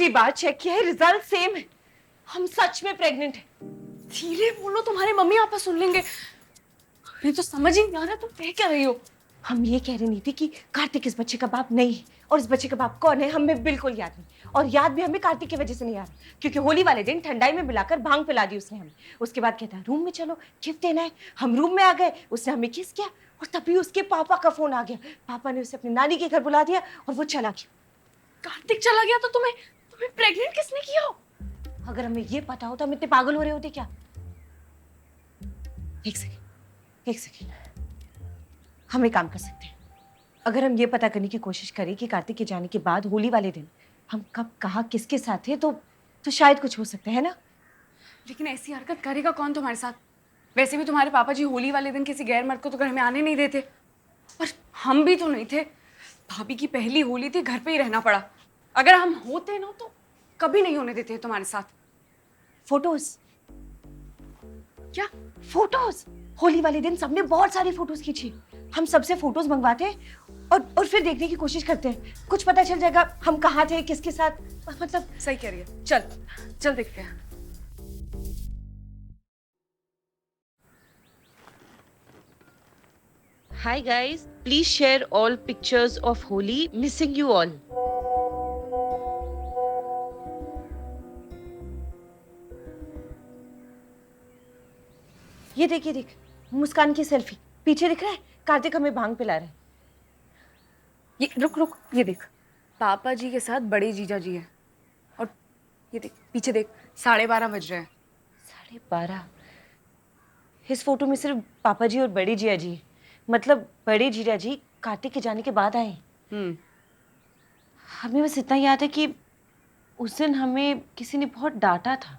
दूसरी बार चेक किया है, रिजल्ट सेम है। हम सच में प्रेग्नेंट हैं। धीरे बोलो, तुम्हारे मम्मी पापा सुन लेंगे। हमें तो समझ ही नहीं आ रहा तुम कह क्या रही हो। हम ये कह रही नहीं थी कि कार्तिक इस बच्चे का बाप नहीं है, और इस बच्चे का बाप कौन है हमें बिल्कुल याद नहीं। और याद भी हमें कार्तिक की वजह से नहीं आ रहा, क्योंकि होली वाले दिन ठंडाई में मिलाकर भांग पिला दी उसने हमें। उसके बाद कहता रूम में चलो, गिफ्ट देना है। हम रूम में आ गए, उसने हमें किस किया, और तभी उसके पापा का फोन आ गया। पापा ने उसे अपनी नानी के घर बुला दिया और वो चला गया। कार्तिक चला गया तो तुम्हें तुम्हें प्रेग्नेंट किसने किया? अगर हमें ये पता होता हम इतने पागल हो रहे होते क्या? एक सेकेंड, हम एक काम कर सकते हैं। अगर हम ये पता करने की कोशिश करें कि कार्तिक के जाने के बाद होली वाले दिन हम कब कहाँ किसके साथ थे, तो शायद कुछ हो सकता है ना। लेकिन ऐसी हरकत करेगा कौन तुम्हारे साथ? वैसे भी तुम्हारे पापा जी होली वाले दिन किसी गैर मर्द को तो घर में आने नहीं देते, और हम भी तो नहीं थे। भाभी की पहली होली थी, घर पे ही रहना पड़ा। अगर हम होते ना तो कभी नहीं होने देते तुम्हारे साथ। फोटोज? क्या फोटोज? होली वाले दिन सबने बहुत सारी फोटोज खींची। हम सबसे फोटोज मंगवाते हैं और फिर देखने की कोशिश करते हैं। कुछ पता चल जाएगा हम कहाँ थे, किसके साथ। मतलब सही कह रही है। चल चल देखते हैं। Hi guys, please share all pictures of Holi. Missing you all. ये देख मुस्कान की सेल्फी। पीछे दिख रहा है, कार्तिक हमें भांग पिला रहे हैं। ये रुक, ये देख, पापा जी के साथ बड़े जीजा जी हैं। और ये देख पीछे देख, 12:30 बज रहे हैं। 12:30? इस फोटो में सिर्फ पापा जी और बड़ी जिया जी हैं। मतलब बड़े जीजा जी कार्तिक के जाने के बाद आए। हमें बस इतना याद है कि उस दिन हमें किसी ने बहुत डांटा था।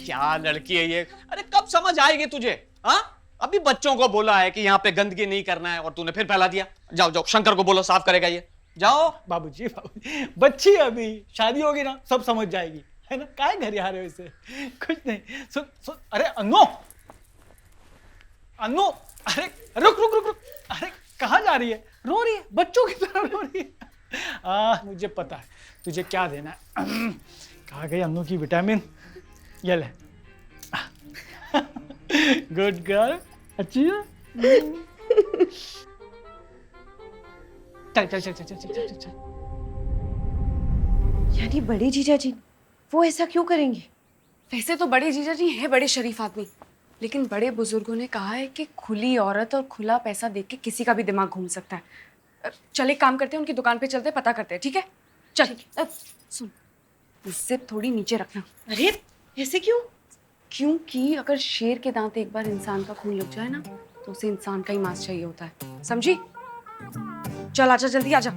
क्या लड़की है ये? अरे कब समझ आएगी तुझे? हाँ, अभी बच्चों को बोला है कि यहाँ पे गंदगी नहीं करना है और तूने फिर फैला दिया। जाओ जाओ, शंकर को बोलो साफ करेगा ये। जाओ। बाबूजी बच्ची अभी शादी होगी ना, सब समझ जाएगी, है ना? काय घर आ रहे हो इससे? कुछ नहीं। सुन, अरे अन्नू, अरे रुक। अरे कहाँ जा रही है? रो रही है, बच्चों की तरह रो रही है। मुझे पता है तुझे क्या देना है। कहाँ गई अन्नू की विटामिन? ये ले। गुड गर्ल, अच्छी है। चल। यानी बड़े जीजा जी वो ऐसा क्यों करेंगे? वैसे तो बड़े जीजा जी हैं बड़े शरीफ आदमी, लेकिन बड़े बुजुर्गों ने कहा है कि खुली औरत और खुला पैसा देख के किसी का भी दिमाग घूम सकता है। चल एक काम करते हैं, उनकी दुकान पे चलते पता करते हैं, ठीक है? चल। सुन, जिप थोड़ी नीचे रखना। अरे ऐसे क्यों? क्योंकि अगर शेर के दांत एक बार इंसान का खून लग जाए ना, तो उसे इंसान का ही मांस चाहिए होता है, समझी? चल आजा, जल्दी आजा।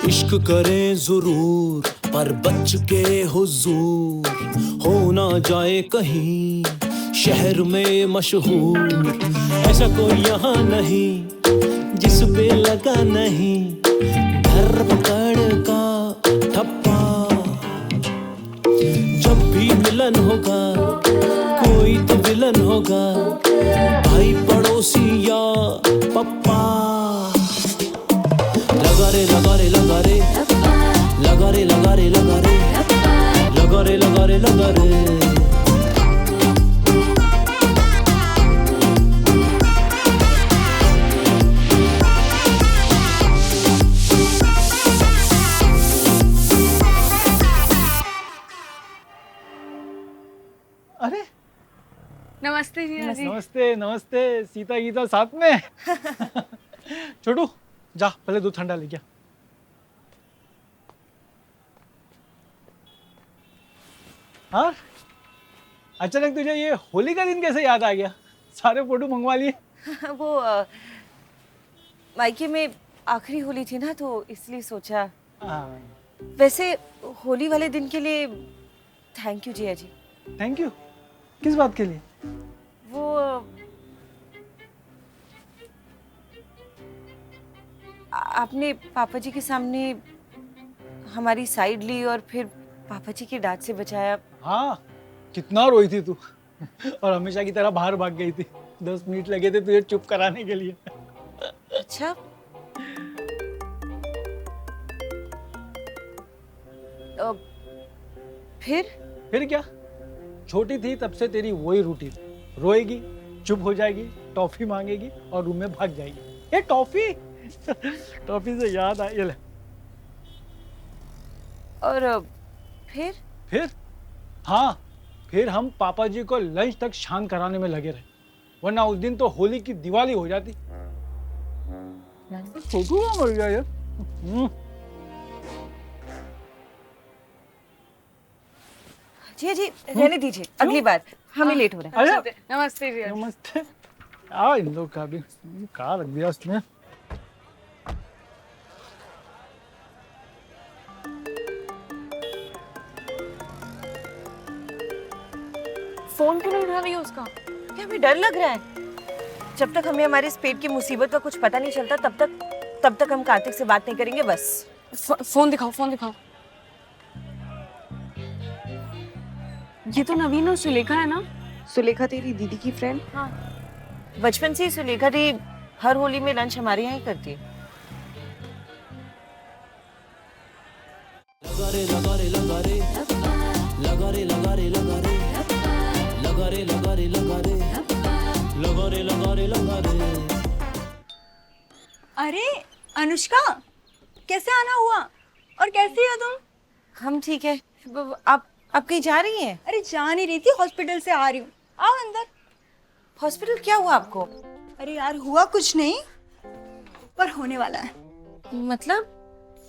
इश्क करें जरूर पर बच के हुजूर, हो ना जाए कहीं शहर में मशहूर। ऐसा कोई यहाँ नहीं जिस पे लगा नहीं धरपकड़ का ठप्पा। जब भी मिलन होगा कोई तो विलन होगा, भाई पड़ोसी या पप्पा। लगा रे अरे नमस्ते जीजा जी। नमस्ते। सीता गीता साथ में। छोटू जा पहले दूध ठंडा ले गया। हाँ, अचानक तुझे ये होली का दिन कैसे याद आ गया? सारे फोटो मंगवा लिए। वो मायके में आखिरी होली थी ना, तो इसलिए सोचा। वैसे होली वाले दिन के लिए thank you Jiya ji. Thank you? किस बात के लिए? वो आपने पापा जी के सामने हमारी साइड ली और फिर पापा जी की डांट से बचाया। हाँ, कितना रोई थी तू और हमेशा की तरह बाहर भाग गई थी। 10 मिनट लगे थे तुझे चुप कराने के लिए। अच्छा, अ, फिर क्या, छोटी थी तब से तेरी वही रूटीन, रोएगी, चुप हो जाएगी, टॉफी मांगेगी और रूम में भाग जाएगी। ये टॉफी टॉफी से याद आई, ये ले। और फिर हाँ, फिर हम पापा जी को लंच तक शांत कराने में लगे रहे, वरना उस दिन तो होली की दिवाली हो जाती। फोटो कहाँ मर गया यार? जी जी, रहने दीजिए, अगली बार हमें लेट हो रहा है। अरे नमस्ते जी। नमस्ते। आओ, इन लोग का भी कहाँ रख दिया उसने। फोन क्यों नहीं उठा रही है उसका? क्या हमें डर लग रहा है? जब तक हमें हमारे इस पेट की मुसीबत का कुछ पता नहीं चलता तब तक हम कार्तिक से बात नहीं करेंगे, बस। फोन दिखाओ, फोन दिखाओ। ये तो नवीन और सुलेखा है ना? सुलेखा तेरी दीदी की फ्रेंड? हाँ, बचपन से ही सुलेखा दी हर होली में लंच हमारे यहाँ ही करती है। लगा रे लगा रे लगा रे लगा रे लगा रे लगा रे लगा रे लगा रे लगा रे लगा रे लगा रे लगा रे। अरे अनुष्का, कैसे आना हुआ और कैसी हो तुम? हम ठीक है। आप कहीं जा रही हैं? अरे जा नहीं रही थी, हॉस्पिटल से आ रही हूँ। आओ अंदर। हॉस्पिटल क्या हुआ आपको? अरे यार हुआ कुछ नहीं, पर होने वाला है। मतलब?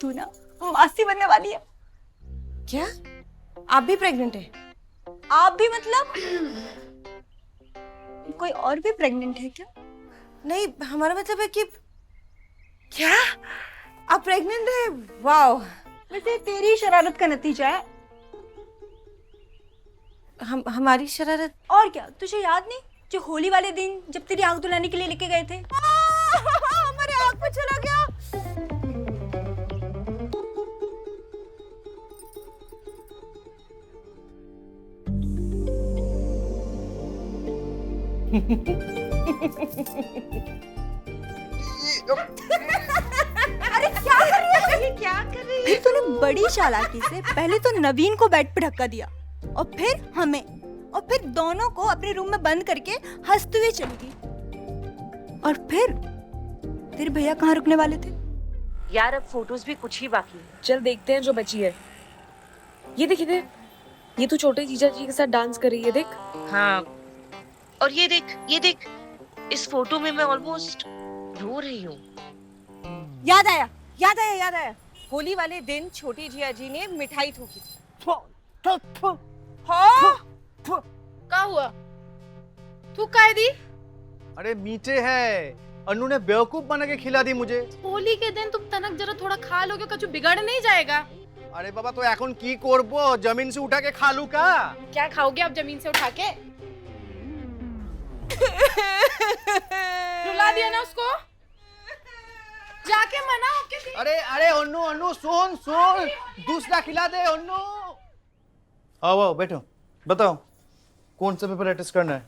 तू ना मासी बनने वाली है। क्या? आप भी प्रेग्नेंट है? आप भी मतलब? कोई और भी प्रेग्नेंट है क्या? नहीं, हमारा मतलब है कि क्या आप प्रेग्नेंट है? वाओ। वैसे तेरी शरारत का नतीजा है। हमारी शरारत? और क्या, तुझे याद नहीं जो होली वाले दिन जब तेरी आग दुलाने के लिए लेके गए थे? हमारे आग पे चला गया। अरे क्या कर रही है? ये क्या कर रही है? फिर तूने बड़ी चालाकी से पहले तो नवीन को बेड पे धक्का दिया और फिर हमें, और फिर दोनों को अपने रूम में बंद करके हंसते हुए चली गई। और फिर तेरे भैया कहाँ रुकने वाले थे? यार, अब फोटोज भी कुछ ही बाकी है। चल देखते हैं जो बची है। ये देख, ये तू छोटे जीजा जी के साथ डांस कर रही है, देख। हाँ, और ये देख, इस फोटो में मैं ऑलमोस्ट रो रही हूँ। याद आया। होली वाले दिन छोटी जिया जी ने मिठाई ठोकी थी। हाँ? क्या हुआ? तू काय दी? अरे मीठे है, अनु ने बेवकूफ बना के खिला दी मुझे। होली के दिन तुम तनक जरा थोड़ा खा लोगे, कछु बिगड़ नहीं जाएगा। अरे बाबा, तो এখন কি করব? जमीन से उठा के खा लूं का? क्या खाओगे आप जमीन से उठा के? रुला दिया ना उसको? जाके मनाओ के दी। अरे अरे अनु सुन, दूसरा खिला दे अनु। आओ बैठो, बताओ कौन सा पेपर अटेस्ट करना है?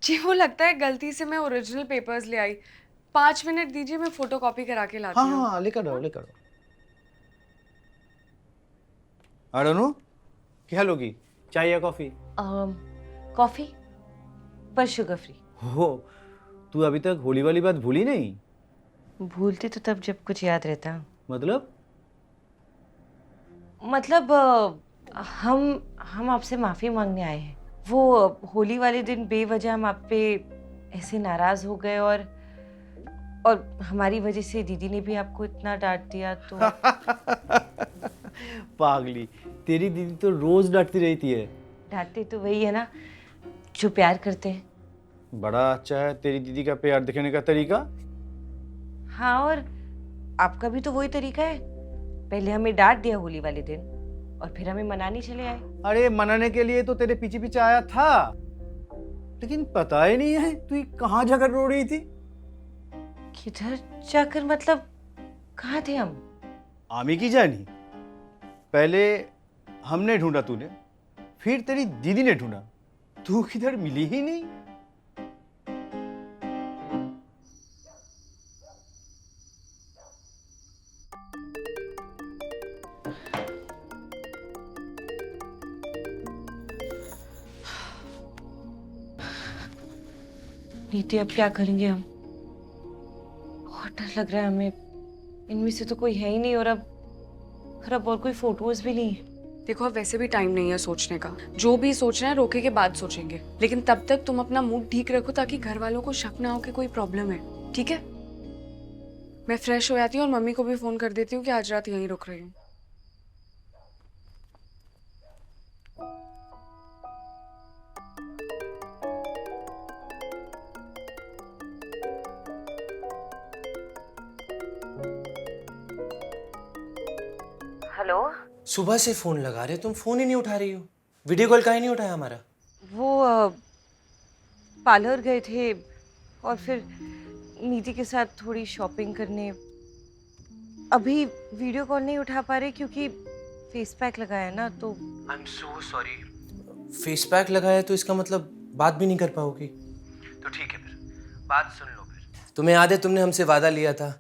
जी वो लगता है गलती से मैं ओरिजिनल पेपर्स ले आई। 5 मिनट दीजिए, मैं फोटोकॉपी करा के लाती हूँ। हाँ, लेकर आओ। और अनु क्या लोगी, चाय या कॉफी? कॉफी, पर शुगर फ्री। हो, तू अभी तक होली वाली बात भूली नहीं? भूलती तो तब जब कुछ याद रहता। मतलब हम आपसे माफी मांगने आए हैं। वो होली वाले दिन बेवजह हम आप पे ऐसे नाराज हो गए और हमारी वजह से दीदी ने भी आपको इतना डांट दिया तो। पागली, तेरी दीदी तो रोज डांटती रहती है। डांटते तो वही है ना जो प्यार करते हैं। बड़ा अच्छा है तेरी दीदी का प्यार दिखाने का तरीका। हाँ, और आपका भी तो वही तरीका है। पहले हमें डांट दिया होली वाले दिन और फिर हमें मनाने चले आए। अरे मनाने के लिए तो तेरे पीछे पीछे आया था, लेकिन पता ही नहीं है तू कहाँ जाकर रो रही थी। किधर जाकर मतलब? कहाँ थे हम? आमी की जानी। पहले हमने ढूंढा तूने, फिर तेरी दीदी ने ढूंढा, तू किधर मिली ही नहीं। नीति अब क्या करेंगे हम? बहुत डर लग रहा है हमें। इनमें से तो कोई है ही नहीं और अब और कोई फोटोज भी नहीं है। देखो अब वैसे भी टाइम नहीं है सोचने का। जो भी सोचना है रोके के बाद सोचेंगे, लेकिन तब तक तुम अपना मूड ठीक रखो ताकि घर वालों को शक ना हो कि कोई प्रॉब्लम है, ठीक है? मैं फ्रेश हो जाती हूँ और मम्मी को भी फोन कर देती हूँ कि आज रात यहीं रुक रही हूँ। हेलो, सुबह से फोन लगा रहे तुम फोन ही नहीं उठा रही हो। वीडियो कॉल काहे नहीं उठाया हमारा? वो पार्लर गए थे और फिर नीति के साथ थोड़ी शॉपिंग करने। अभी वीडियो कॉल नहीं उठा पा रहे क्योंकि फेस पैक लगाया ना, तो I am so sorry. Face pack लगाया तो इसका मतलब बात भी नहीं कर पाओगी? तो ठीक है फिर बात सुन लो। फिर तुम्हें याद है तुमने हमसे वादा लिया था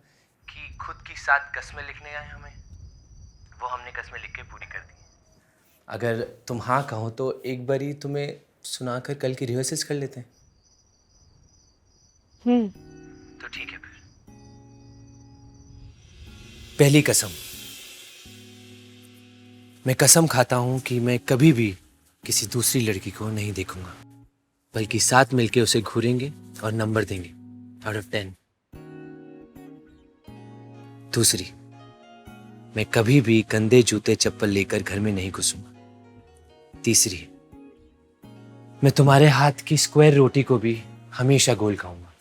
कि खुद की 7 कस्में लिखने आए हमें? वो हमने कस्में लिख के पूरी कर दी। अगर तुम हाँ कहो तो एक बारी तुम्हें सुनाकर कल की रिहर्सल्स कर लेते हैं। तो ठीक है फिर। पहली कसम, मैं कसम खाता हूं कि मैं कभी भी किसी दूसरी लड़की को नहीं देखूंगा, बल्कि साथ मिलके उसे घूरेंगे और नंबर देंगे आउट ऑफ 10। दूसरी, मैं कभी भी गंदे जूते चप्पल लेकर घर में नहीं घुसूंगा। तीसरी, मैं तुम्हारे हाथ की स्क्वायर रोटी को भी हमेशा गोल खाऊंगा।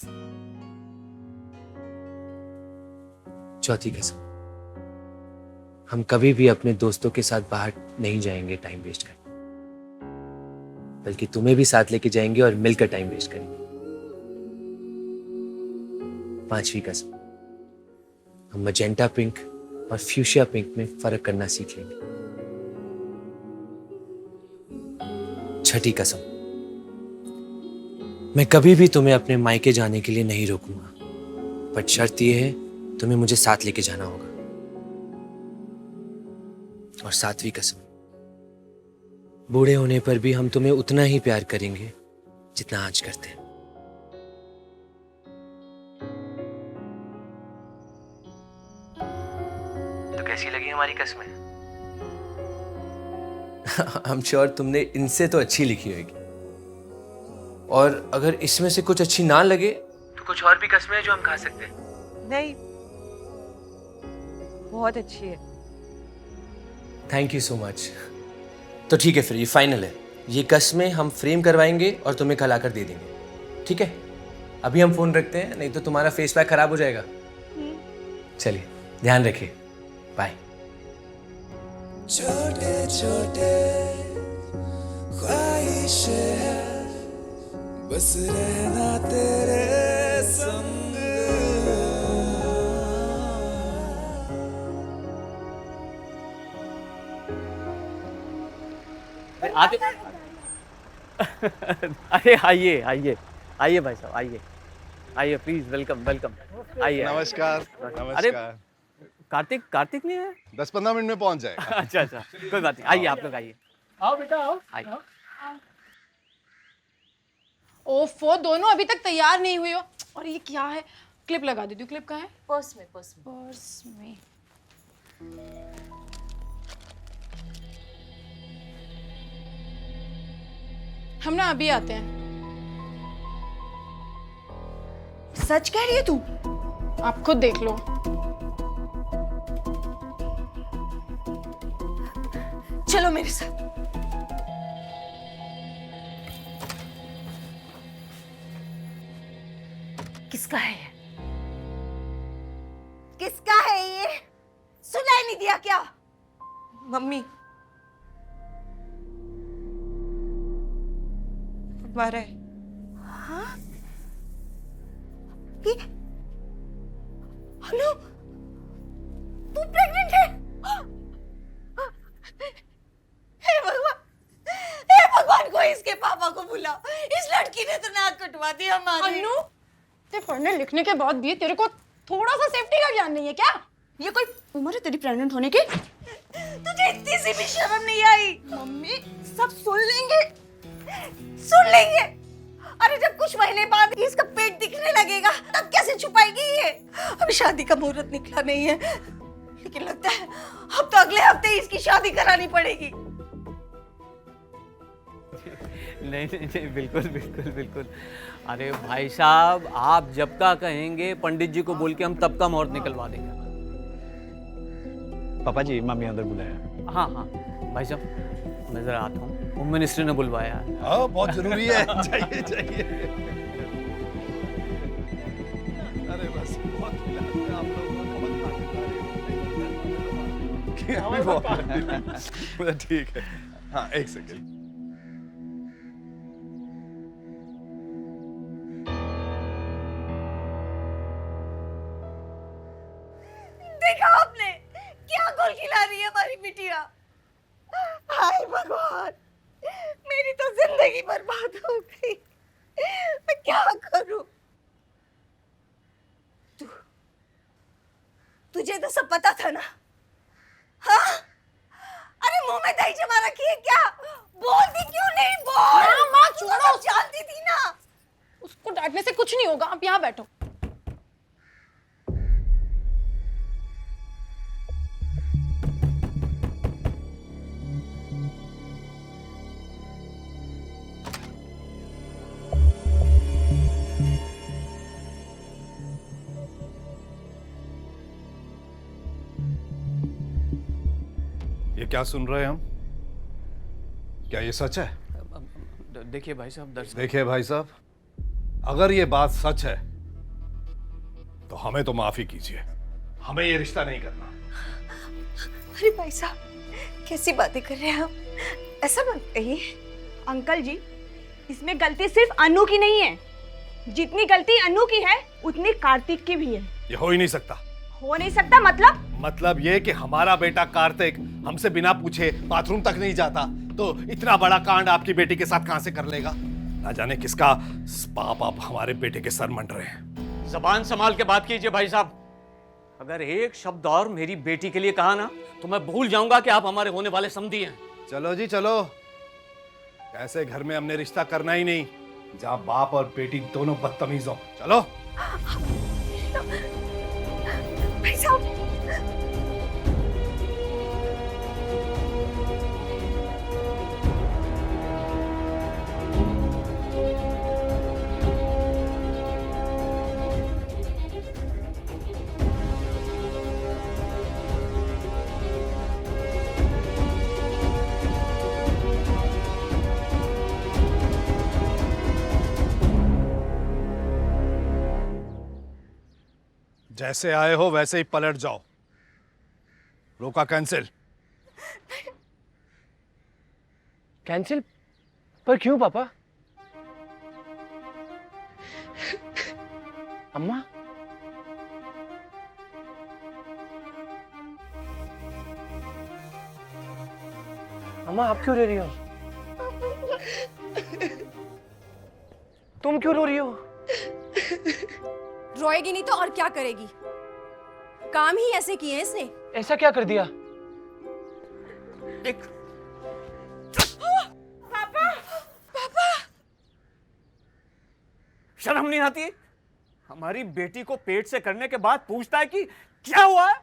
चौथी कसम, हम कभी भी अपने दोस्तों के साथ बाहर नहीं जाएंगे टाइम वेस्ट कर, बल्कि तुम्हें भी साथ लेके जाएंगे और मिलकर टाइम वेस्ट करेंगे। पांचवी कसम, हम मजेंटा पिंक और फ्यूशिया पिंक में फर्क करना सीख लेंगे। छठी कसम, मैं कभी भी तुम्हें अपने मायके जाने के लिए नहीं रोकूंगा, पर शर्त यह है तुम्हें मुझे साथ लेके जाना होगा। और सातवीं कसम, बूढ़े होने पर भी हम तुम्हें उतना ही प्यार करेंगे जितना आज करते हैं। तो कैसी लगी हमारी कस्में? आई एम श्योर तुमने इनसे तो अच्छी लिखी होगी, और अगर इसमें से कुछ अच्छी ना लगे तो कुछ और भी कस्में हैं जो हम खा सकते हैं। नहीं, बहुत अच्छी है। Thank you so much. तो ठीक है फिर, ये फाइनल है। ये कस्में हम फ्रेम करवाएंगे और तुम्हें कल आकर दे देंगे, ठीक है? अभी हम फोन रखते हैं, नहीं तो तुम्हारा फेस पैक खराब हो जाएगा। चलिए, ध्यान रखिए, बाय। छोटे छोटे ख्वाहिशें हैं, बस रहना तेरे संग। आते अरे आइए आइए आइए भाई साहब, आइए आइए प्लीज, वेलकम वेलकम, आइए। नमस्कार। अरे नमस्कार। कार्तिक नहीं है? 10-15 मिनट में पहुंच जाएगा। अच्छा अच्छा, कोई बात नहीं, आइए आप लोग आइए। आओ बेटा आओ। आइए। ओफो, दोनों अभी तक तैयार नहीं हुई हो। और ये क्या है? क्लिप लगा देती हूँ। क्लिप कहाँ है? पर्स में। पर्स में। हम ना अभी आते हैं। सच कह रही है तू? आप खुद देख लो। चलो मेरे साथ। किसका है ये? किसका है ये? सुनाई नहीं दिया क्या? मम्मी, हमारा है। हाँ? ये हेलो, तू प्रेग्नेंट है? हे भगवान, कोई इसके पापा को बुला। बोला, इस लड़की ने तो नाक कटवा दी हमारी। अन्नू, ते पढ़ने लिखने के बाद भी तेरे को थोड़ा सा सेफ्टी का ज्ञान नहीं है क्या? ये कोई उम्र है तेरी प्रेग्नेंट होने की? तुझे इतनी सी भी शर्म नहीं आई? मम्मी सब सुन लेंगे, सुन लेंगे। अरे जब कुछ महीने बाद इसका पेट दिखने लगेगा तब कैसे छुपाएगी ये? अभी शादी का मुहूर्त निकला नहीं है, लेकिन लगता है अब तो अगले हफ्ते ही इसकी शादी करानी पड़ेगी। नहीं नहीं नहीं, बिल्कुल बिल्कुल बिल्कुल। अरे भाई साहब, आप जब का कहेंगे पंडित जी को बोल के हम तब का मुहूर्त निकलवा देंगे। पापा जी, मम्मी अंदर बुलाया। हाँ हाँ भाई साहब, मैं जरा आता हूँ, होम मिनिस्टर ने बुलवाया है। हाँ, बहुत जरूरी है। जाइए जाइए। अरे बस बहुत खिलाते हैं आप लोग, बहुत ठीक है। हाँ, एक सेकंड। देखा आपने क्या गोल खिला रही है हमारी बिटिया? हाय भगवान, मेरी तो जिंदगी बर्बाद हो गई। मैं क्या करूं? तुझे तो सब पता था ना? हाँ? अरे मुंह में दही जमा रखी है क्या? बोलती क्यों नहीं? बोल। माँ छोड़ो, जानती थी ना। उसको डांटने से कुछ नहीं होगा, आप यहाँ बैठो। ये क्या सुन रहे हैं हम? क्या ये सच है? देखिए भाई साहब, दर्शक देखिए भाई साहब, अगर ये बात सच है तो हमें तो माफी कीजिए, हमें ये रिश्ता नहीं करना। अरे भाई साहब, कैसी बातें कर रहे हैं आप? ऐसा मत कहिए। अंकल जी, इसमें गलती सिर्फ अनु की नहीं है। जितनी गलती अनु की है उतनी कार्तिक की भी है। ये हो ही नहीं सकता। हो नहीं सकता मतलब ये कि हमारा बेटा कार्तिक हमसे बिना पूछे बाथरूम तक नहीं जाता, तो इतना बड़ा कांड आपकी बेटी के साथ कहां से कर लेगा? ना जाने किसका पाप आप हमारे बेटे के सर मंड रहे हैं। जबान संभाल के बात कीजिए भाई साहब। अगर एक शब्द और मेरी बेटी के लिए कहा ना तो मैं भूल जाऊंगा कि आप हमारे होने वाले समधी हैं। चलो जी चलो, ऐसे घर में हमने रिश्ता करना ही नहीं जहां बाप और बेटी दोनों बदतमीज हो। चलो। भाई साहब, जैसे आए हो वैसे ही पलट जाओ। रोका कैंसिल। कैंसिल? पर क्यों पापा? अम्मा? अम्मा आप क्यों रो रही हो? तुम क्यों रो रही हो? रोएगी नहीं तो और क्या करेगी? काम ही ऐसे किए इसने। ऐसा क्या कर दिया? एक शर्म नहीं आती? हमारी बेटी को पेट से करने के बाद पूछता है कि क्या हुआ है?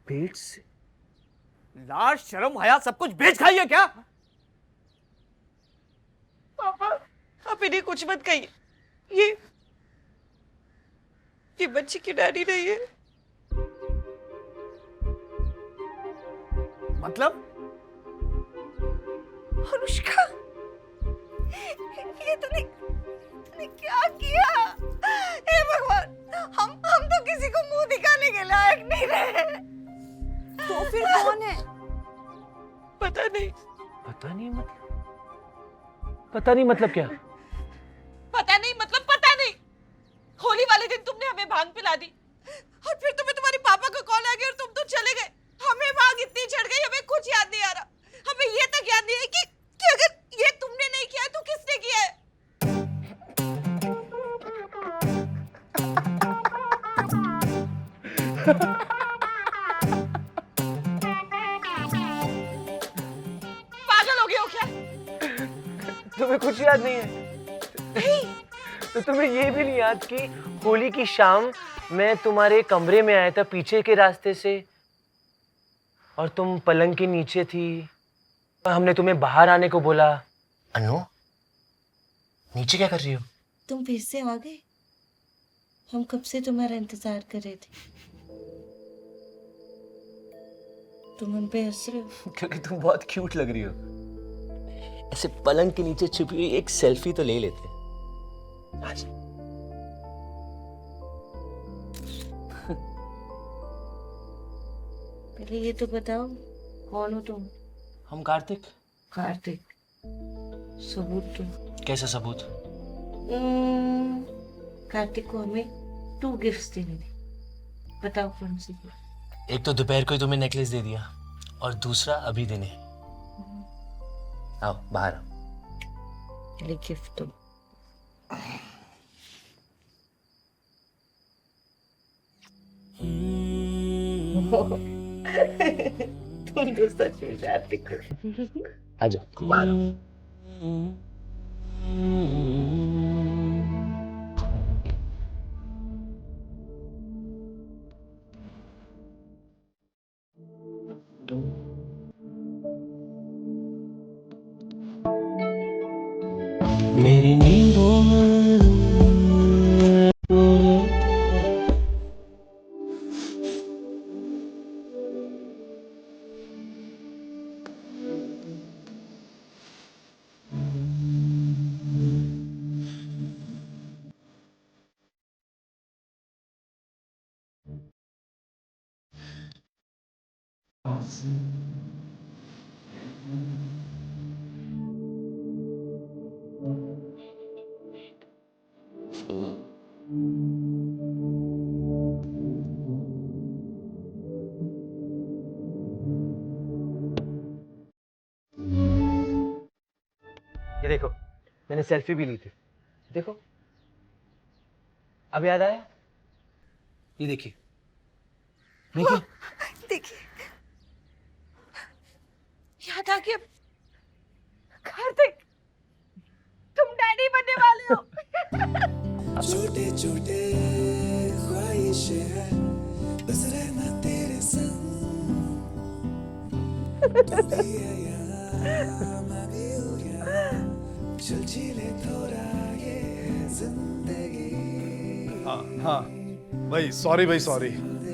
पेट से? लाज शर्म हया सब कुछ बेच खाई है क्या? पापा, आप इन्हें कुछ मत कहिए। ये बच्ची की डैडी नहीं है। मतलब? अनुष्का, ये तूने क्या किया? हे भगवान, हम तो किसी को मुंह दिखाने के लायक नहीं रहे। तो फिर कौन है? पता नहीं। पता नहीं मतलब क्या? पता नहीं मतलब पता नहीं। होली वाले दिन तुमने हमें भांग पिला दी और फिर तुम्हारे पापा का कॉल आ गया और तुम तो चले गए। हमें भांग इतनी चढ़ गई, हमें कुछ याद नहीं आ रहा। हमें ये तक याद नहीं है कि अगर ये तुमने नहीं किया तो किसने किसने की है? पागल हो गए हो क्या? तुम्हें कुछ याद नहीं है? तो तुम्हें ये भी नहीं याद कि होली की शाम मैं तुम्हारे कमरे में आया था पीछे के रास्ते से और तुम पलंग के नीचे थी और हमने तुम्हें बाहर आने को बोला। अनु, नीचे क्या कर रही हो? तुम फिर से आ गए? हम कब से तुम्हारा इंतजार कर रहे थे। तुम हम पे हंस रहे हो क्योंकि तुम बहुत क्यूट लग रही हो। ऐसे पलंग के नीचे छुपी हुई एक सेल्फी तो ले लेते। आज पहले ये तो बताओ, कौन हो तुम? हम कार्तिक। कार्तिक? सबूत दो। कैसा सबूत? कार्तिक को हमें 2 गिफ्ट्स देने थे, बताओ कौन सी गिफ्ट? एक तो दोपहर को ही तुम्हें नेकलेस दे दिया और दूसरा अभी देने। आओ बाहर आओ। पहले गिफ्ट दो। तुम तो सच में कार्तिक हो। आ जाओ बाहर आओ। मेरी नींदों में ये देखो, मैंने सेल्फी भी ली थी। देखो, अब याद आया? ये देखिए, देखिए। देखिए, याद आ गया। कार्तिक, तुम डैडी बनने वाले हो। छोटे छोटे ख्वाहिशें हैं, बस रहना तेरे संग। तू भी है यहाँ, मैं भी हूँ यहाँ, चलचिले थोड़ा ये जिंदगी। हाँ भाई, सॉरी भाई, सॉरी,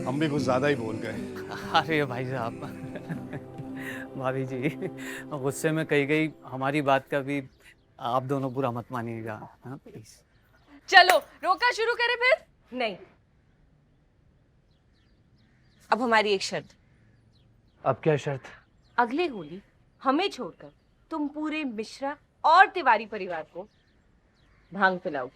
हम भी कुछ ज्यादा ही बोल गए। अरे भाई साहब, भाभी जी, गुस्से में कही गई हमारी बात का भी आप दोनों बुरा मत मानिएगा, हाँ प्लीज। चलो रोका शुरू करें फिर? नहीं, अब हमारी एक शर्त। अब क्या शर्त? अगले होली हमें छोड़कर तुम पूरे मिश्रा और तिवारी परिवार को भांग पिलाओ।